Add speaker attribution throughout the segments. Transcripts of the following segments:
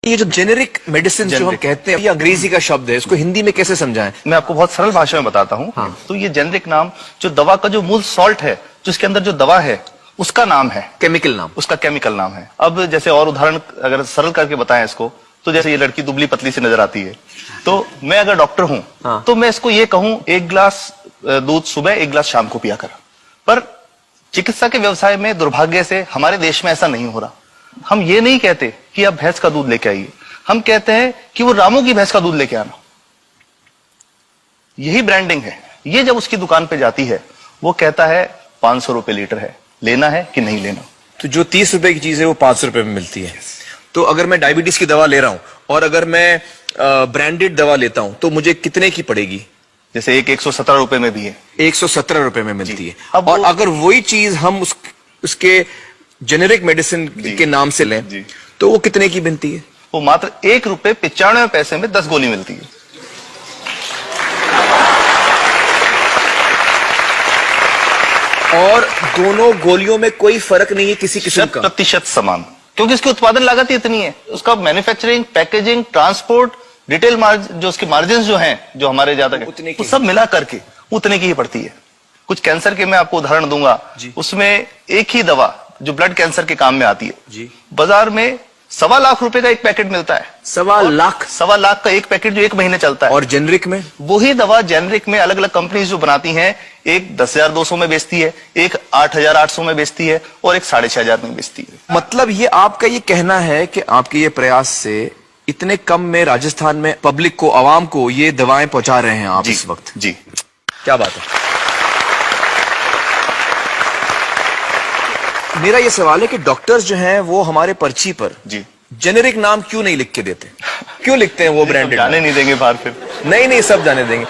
Speaker 1: ये जो generic medicine जो हम कहते हैं, ये अंग्रेजी का शब्द है, इसको हिंदी में कैसे समझाएं?
Speaker 2: मैं आपको बहुत सरल भाषा में बताता हूँ।
Speaker 1: हाँ।
Speaker 2: तो ये जेनेरिक नाम जो दवा का जो मूल सॉल्ट है, जो इसके अंदर जो दवा है, उसका नाम है,
Speaker 1: केमिकल नाम,
Speaker 2: उसका केमिकल नाम है। अब जैसे और उदाहरण अगर सरल करके बताएं इसको, तो जैसे ये लड़की दुबली पतली सी नजर आती है, तो मैं अगर डॉक्टर हूं,
Speaker 1: हाँ।
Speaker 2: तो मैं इसको ये कहूं, एक गिलास दूध सुबह, एक गिलास शाम को पिया कर। पर चिकित्सा के व्यवसाय में दुर्भाग्य से हमारे देश में ऐसा नहीं हो रहा। हम ये नहीं कहते कि आप भैंस का दूध लेके आइए, हम कहते हैं कि वो रामू की भैंस का दूध लेके आना। यही ब्रांडिंग है। ये जब उसकी दुकान पे जाती है, वो कहता है 500 रुपए लीटर है, लेना है कि नहीं लेना।
Speaker 1: तो जो 30 रुपए की चीज है वो 500 रुपए में मिलती है। तो अगर मैं डायबिटीज की दवा ले रहा हूं और अगर मैं ब्रांडेड दवा लेता हूं तो मुझे कितने की पड़ेगी?
Speaker 2: जैसे एक 117 रुपए में भी है,
Speaker 1: 117 रुपए में मिलती है।
Speaker 2: अब
Speaker 1: और अगर वही चीज हम उसके जेनेरिक मेडिसिन के नाम से लें तो वो कितने की बनती है?
Speaker 2: वो मात्र 1 रुपए 95 पैसे में 10 गोली मिलती है।
Speaker 1: और दोनों गोलियों में कोई फर्क नहीं है किसी किस्म का?
Speaker 2: 100% समान, क्योंकि इसकी उत्पादन लागत ही इतनी है। उसका manufacturing, packaging, transport, retail margin, जो उसके मार्जिन जो हैं, जो हमारे ज्यादा वो सब मिला करके उतने की ही पड़ती है। कुछ कैंसर के मैं आपको उदाहरण दूंगा, उसमें एक ही दवा जो ब्लड कैंसर के काम में आती है, बाजार में 1.25 लाख रुपए का एक पैकेट मिलता है।
Speaker 1: 1.25
Speaker 2: लाख का एक पैकेट जो 1 महीने चलता है।
Speaker 1: और जेनरिक में
Speaker 2: वही दवा जेनरिक में अलग अलग कंपनीज जो बनाती हैं, एक 10,200 में बेचती है, एक 8,800 में बेचती है और एक 6,500 में बेचती है।
Speaker 1: मतलब ये आपका ये कहना है कि आपके ये प्रयास से इतने कम में राजस्थान में पब्लिक को, आवाम को ये दवाएं पहुंचा रहे हैं आप इस वक्त?
Speaker 2: जी,
Speaker 1: क्या बात है। मेरा ये सवाल है कि डॉक्टर्स जो हैं वो हमारे पर्ची पर जेनेरिक नाम क्यों नहीं लिख के देते? क्यों लिखते हैं वो ब्रांडेड?
Speaker 2: जाने नहीं देंगे बाहर फिर?
Speaker 1: नहीं, सब जाने देंगे।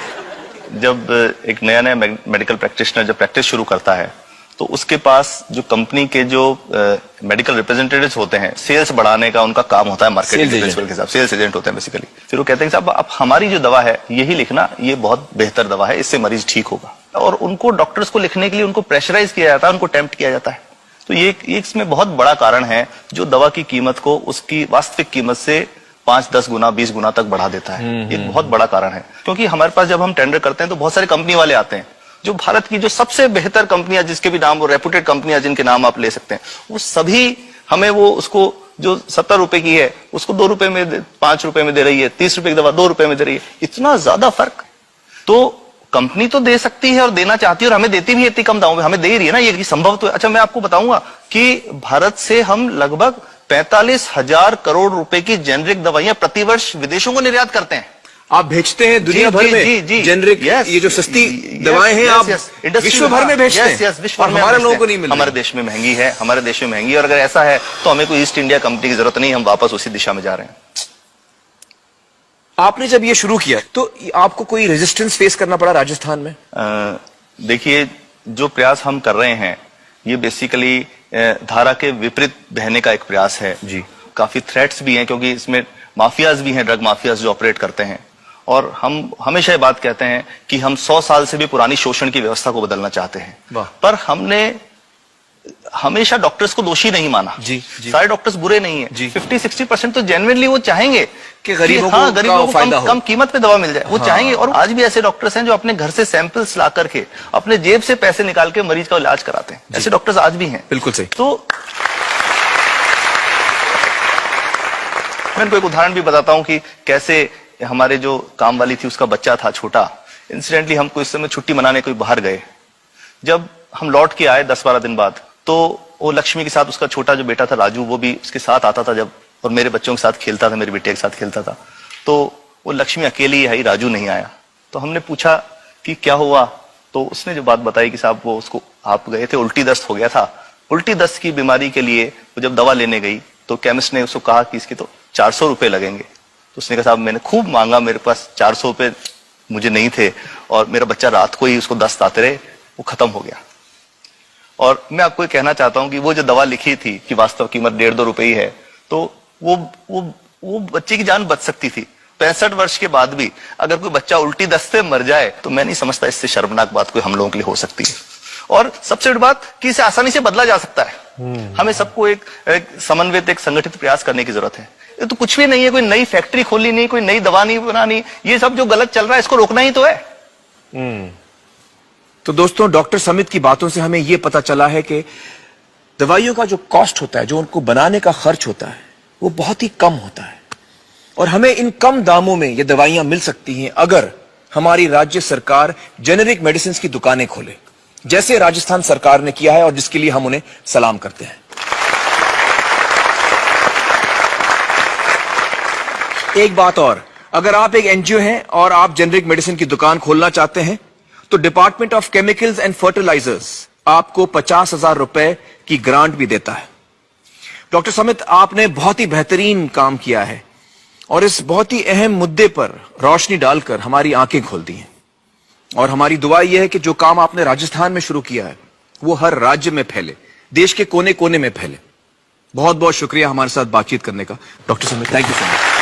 Speaker 2: जब एक नया मेडिकल प्रैक्टिशनर जब प्रैक्टिस शुरू करता है, तो उसके पास जो कंपनी के जो मेडिकल रिप्रेजेंटेटिव्स होते हैं, सेल्स बढ़ाने का उनका काम होता है, मार्केटिंग प्रिंसिपल के हिसाब से सेल्स एजेंट होते हैं बेसिकली। फिर वो कहते हैं साहब आप हमारी जो दवा है यही लिखना, ये बहुत बेहतर दवा है, इससे मरीज ठीक होगा। और उनको डॉक्टर्स को लिखने के लिए उनको प्रेशराइज किया जाता है, उनको टेम्प्ट किया जाता है। तो ये इसमें बहुत बड़ा कारण है जो दवा की कीमत को उसकी वास्तविक कीमत से 5, 10 गुना, 20 गुना तक बढ़ा देता है। एक बहुत बड़ा कारण है, क्योंकि हमारे पास जब हम टेंडर करते हैं तो बहुत सारे कंपनी वाले आते हैं, जो भारत की जो सबसे बेहतर कंपनियां, जिसके भी नाम वो रेपुटेड कंपनियां जिनके नाम आप ले सकते हैं, वो सभी हमें वो उसको जो 70 रुपए की है उसको 2 रुपए में, 5 रुपए में दे रही है। 30 रुपए की दवा 2 रुपए में दे रही है। इतना ज्यादा फर्क। तो कंपनी तो दे सकती है और देना चाहती है और हमें देती भी है इतनी कम दामों में, हमें दे रही है ना, ये संभव तो है। अच्छा, मैं आपको बताऊंगा कि भारत से हम लगभग 45,000 करोड़ रुपए की जेनरिक दवाइयां प्रतिवर्ष विदेशों को निर्यात करते हैं।
Speaker 1: आप भेजते हैं दुनिया भर में जेनरिक, ये जो सस्ती दवाएं हैं आप विश्व भर में भेजते हैं?
Speaker 2: विश्व भर में
Speaker 1: हमारे लोगों को नहीं मिलती।
Speaker 2: हमारे देश में महंगी है, हमारे देश में महंगी है। और अगर ऐसा है तो हमें कोई ईस्ट इंडिया कंपनी की जरूरत नहीं, हम वापस उसी दिशा में जा रहे हैं।
Speaker 1: आपने जब ये शुरू किया तो आपको कोई रेजिस्टेंस फेस करना पड़ा राजस्थान में?
Speaker 2: देखिए, जो प्रयास हम कर रहे हैं ये बेसिकली धारा के विपरीत बहने का एक प्रयास है जी। काफी थ्रेट्स भी हैं, क्योंकि इसमें माफियाज भी हैं, ड्रग माफियाज जो ऑपरेट करते हैं। और हम हमेशा ये बात कहते हैं कि हम 100 साल से भी पुरानी शोषण की व्यवस्था को बदलना चाहते हैं, पर हमने हमेशा डॉक्टर्स को दोषी नहीं माना। सारे डॉक्टर्स बुरे नहीं है। 50-60% तो जेन्युइनली वो चाहेंगे कि गरीबों को कम कीमत पे दवा मिल जाए, वो चाहेंगे। और आज भी ऐसे डॉक्टर्स हैं जो अपने घर से सैंपल्स ला करके अपने जेब से पैसे निकाल के मरीज का इलाज कराते हैं। ऐसे डॉक्टर्स आज भी हैं।
Speaker 1: बिल्कुल सही।
Speaker 2: तो मैं इनको एक उदाहरण भी बताता हूं कि कैसे हमारे जो काम वाली थी, उसका बच्चा था छोटा। इंसिडेंटली हम कोई समय छुट्टी मनाने कोई बाहर गए। जब हम लौट के आए 10-12 दिन बाद, तो वो लक्ष्मी के साथ उसका छोटा जो बेटा था राजू, वो भी उसके साथ आता था जब, और मेरे बच्चों के साथ खेलता था, मेरे बेटे के साथ खेलता था। तो वो लक्ष्मी अकेली आई, राजू नहीं आया। तो हमने पूछा कि क्या हुआ, तो उसने जो बात बताई कि साहब वो उसको, आप गए थे, उल्टी दस्त हो गया था। उल्टी दस्त की बीमारी के लिए वो जब दवा लेने गई तो केमिस्ट ने उसको कहा कि इसके तो 400 रुपए लगेंगे। तो उसने कहा साहब मैंने खूब मांगा, मेरे पास 400 रुपए मुझे नहीं थे, और मेरा बच्चा रात को ही उसको दस्त आते रहे, वो खत्म हो गया। और मैं आपको ये कहना चाहता हूं कि वो जो दवा लिखी थी कि वास्तव कीमत 1.5-2 रुपए ही है, तो वो बच्चे की जान बच सकती थी। 65 वर्ष के बाद भी अगर कोई बच्चा उल्टी दस्त से मर जाए तो मैं नहीं समझता इससे शर्मनाक बात कोई हम लोगों के लिए हो सकती है। और सबसे बड़ी बात कि इसे आसानी से बदला जा सकता है। हमें सबको एक समन्वित, एक संगठित प्रयास करने की जरूरत है। ये तो कुछ भी नहीं है, कोई नई फैक्ट्री खोलनी नहीं, कोई नई दवा नहीं बनानी, ये सब जो गलत चल रहा है इसको रोकना ही तो है।
Speaker 1: तो दोस्तों, डॉक्टर समित की बातों से हमें यह पता चला है कि दवाइयों का जो कॉस्ट होता है, जो उनको बनाने का खर्च होता है, वो बहुत ही कम होता है और हमें इन कम दामों में ये दवाइयां मिल सकती हैं अगर हमारी राज्य सरकार जेनेरिक मेडिसिन की दुकानें खोले, जैसे राजस्थान सरकार ने किया है और जिसके लिए हम उन्हें सलाम करते हैं। एक बात और, अगर आप एक एनजीओ हैं और आप जेनेरिक मेडिसिन की दुकान खोलना चाहते हैं तो department of chemicals and fertilisers आपको 50,000 रुपए की ग्रांट भी देता है। डॉक्टर समित, आपने बहुत ही बेहतरीन काम किया है और इस बहुत ही अहम मुद्दे पर रोशनी डालकर हमारी आंखें खोल दी हैं और हमारी दुआ यह है कि जो काम आपने राजस्थान में शुरू किया है वो हर राज्य में फैले, देश के कोने कोने में फैले। बहुत बहुत शुक्रिया हमारे साथ बातचीत करने का doctor Samit, thank you so much.